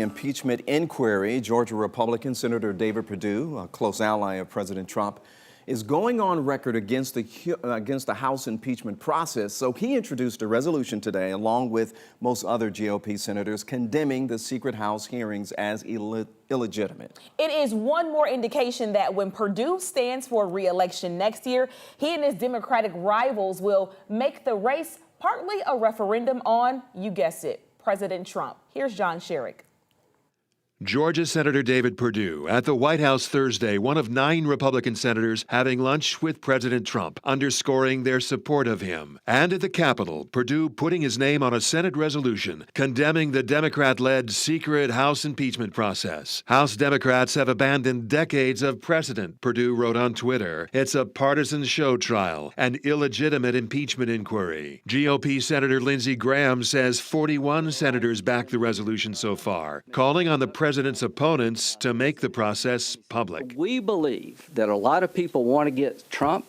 Impeachment inquiry. Georgia Republican Senator David Perdue, a close ally of President Trump, is going on record against the House impeachment process. So he introduced a resolution today, along with most other GOP senators, condemning the secret House hearings as illegitimate. It is one more indication that when Perdue stands for re-election next year, he and his Democratic rivals will make the race partly a referendum on, you guessed it, President Trump. Here's John Sherrick. Georgia Senator David Perdue at the White House Thursday, one of 9 Republican senators having lunch with President Trump, underscoring their support of him. And at the Capitol, Perdue putting his name on a Senate resolution condemning the Democrat-led secret House impeachment process. House Democrats have abandoned decades of precedent, Perdue wrote on Twitter. It's a partisan show trial, an illegitimate impeachment inquiry. GOP Senator Lindsey Graham says 41 senators backed the resolution so far, calling on the president's opponents to make the process public. We believe that a lot of people want to get Trump,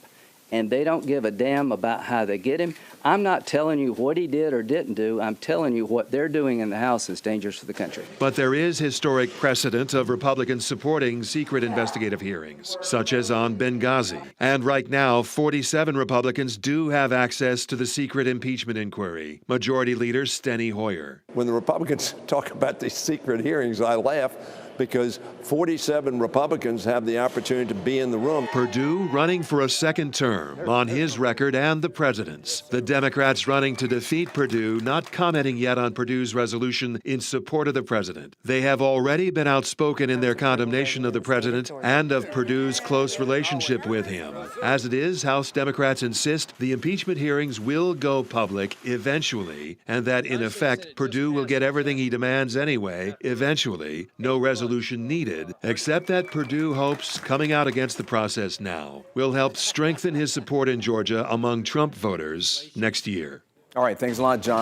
and they don't give a damn about how they get him. I'm not telling you what he did or didn't do. I'm telling you what they're doing in the House is dangerous for the country. But there is historic precedent of Republicans supporting secret investigative hearings, such as on Benghazi. And right now, 47 Republicans do have access to the secret impeachment inquiry. Majority Leader Steny Hoyer. When the Republicans talk about these secret hearings, I laugh, because 47 Republicans have the opportunity to be in the room. Perdue running for a second term on his record and the president's. The Democrats running to defeat Perdue, not commenting yet on Perdue's resolution in support of the president. They have already been outspoken in their condemnation of the president and of Perdue's close relationship with him. As it is, House Democrats insist the impeachment hearings will go public eventually, and that in effect, Perdue will get everything he demands anyway, eventually. No resolution needed, except that Perdue hopes coming out against the process now will help strengthen his support in Georgia among Trump voters next year. All right, thanks a lot, John.